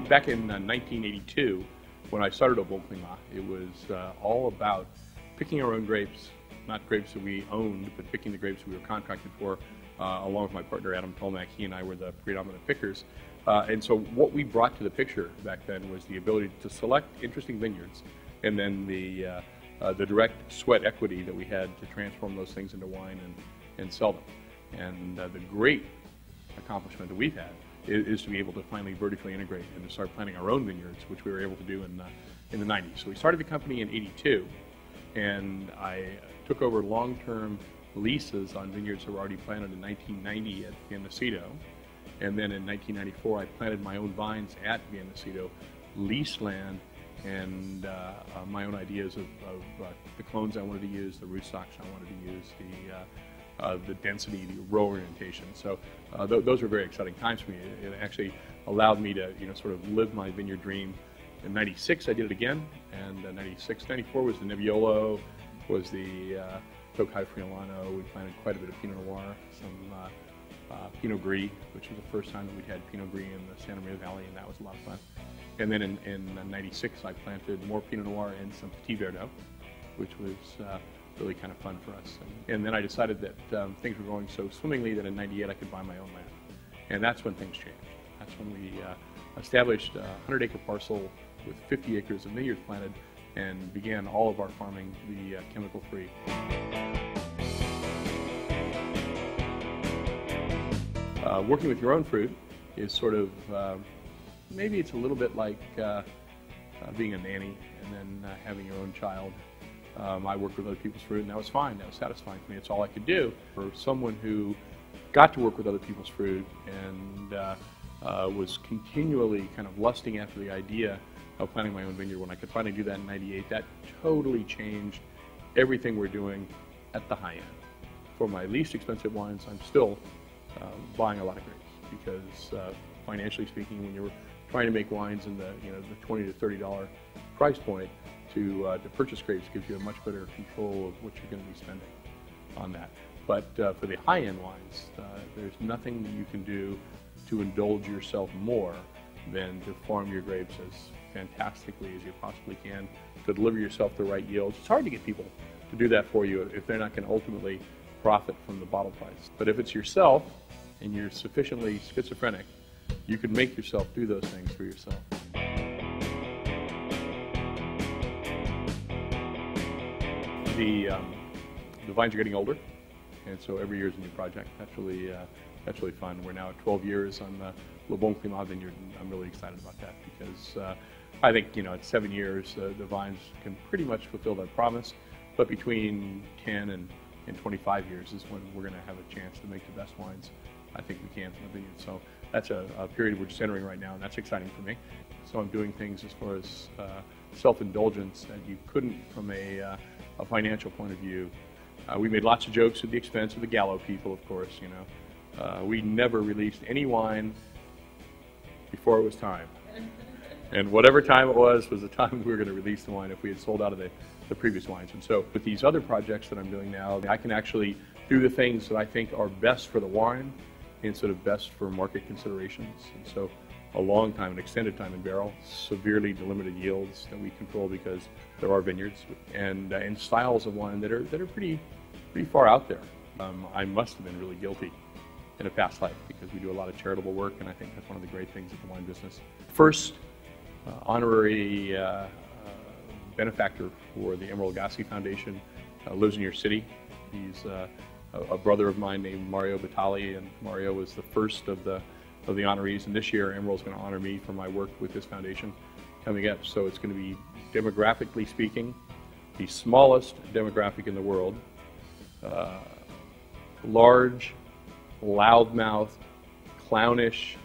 back in 1982, when I started at Climat, it was all about picking our own grapes, not grapes that we owned, but picking the grapes we were contracted for, along with my partner Adam Tolmack. He and I were the predominant pickers. And so what we brought to the picture back then was the ability to select interesting vineyards, and then the direct sweat equity that we had to transform those things into wine and sell them. And the great accomplishment that we've had is to be able to finally vertically integrate and to start planting our own vineyards, which we were able to do in the 90s. So we started the company in '82, and I took over long-term leases on vineyards that were already planted in 1990 at Viennacito. And then in 1994, I planted my own vines at Viennacito, leased land, and my own ideas of the clones I wanted to use, the rootstocks I wanted to use, the density, the row orientation. So those were very exciting times for me. It actually allowed me to, sort of live my vineyard dream. In '96, I did it again, and '96, '94 was the Nebbiolo, was the Tokai Friulano. We planted quite a bit of Pinot Noir, some Pinot Gris, which was the first time that we'd had Pinot Gris in the Santa Maria Valley, and that was a lot of fun. And then in '96, I planted more Pinot Noir and some Petit Verdot, which was really kind of fun for us. And then I decided that things were going so swimmingly that in '98 I could buy my own land. And that's when things changed. That's when we established a 100-acre parcel with 50 acres of vineyards planted and began all of our farming to be chemical-free. Working with your own fruit is sort of, maybe it's a little bit like being a nanny and then having your own child. I worked with other people's fruit, and that was fine. That was satisfying for me. It's all I could do. For someone who got to work with other people's fruit and was continually kind of lusting after the idea of planting my own vineyard, when I could finally do that in '98, that totally changed everything we're doing at the high end. For my least expensive wines, I'm still buying a lot of grapes because financially speaking, when you're trying to make wines in the the $20 to $30 price point, to purchase grapes gives you a much better control of what you're going to be spending on that. But for the high-end wines, there's nothing that you can do to indulge yourself more than to farm your grapes as fantastically as you possibly can, to deliver yourself the right yields. It's hard to get people to do that for you if they're not going to ultimately profit from the bottle price. But if it's yourself and you're sufficiently schizophrenic, you can make yourself do those things for yourself. The vines are getting older, and so every year is a new project. That's really fun. We're now at 12 years on the Le Bon Climat vineyard, and I'm really excited about that because I think at 7 years the vines can pretty much fulfill their promise, but between 10 and 25 years is when we're going to have a chance to make the best wines I think we can from the vineyard. So that's a period we're just entering right now, and that's exciting for me. So I'm doing things as far as self-indulgence that you couldn't from a financial point of view. We made lots of jokes at the expense of the Gallo people, of course. We never released any wine before it was time. And whatever time it was the time we were going to release the wine if we had sold out of the previous wines. And so with these other projects that I'm doing now, I can actually do the things that I think are best for the wine instead of best for market considerations. And so a long time, an extended time in barrel, severely delimited yields that we control because there are vineyards, and styles of wine that are pretty far out there. I must have been really guilty in a past life because we do a lot of charitable work, and I think that's one of the great things of the wine business. First honorary benefactor for the Emeril Lagasse Foundation lives in your city. He's a brother of mine named Mario Batali, and Mario was the first of the honorees, and this year Emeril's going to honor me for my work with his foundation coming up. So it's going to be, demographically speaking, the smallest demographic in the world. Large, loudmouth, clownish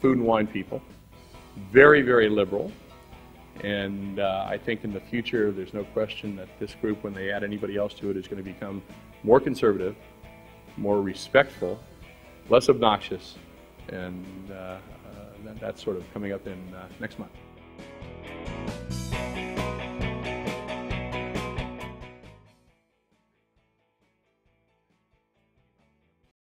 food and wine people. Very, very liberal. And I think in the future there's no question that this group, when they add anybody else to it, is going to become more conservative, more respectful, less obnoxious, and that's sort of coming up in next month.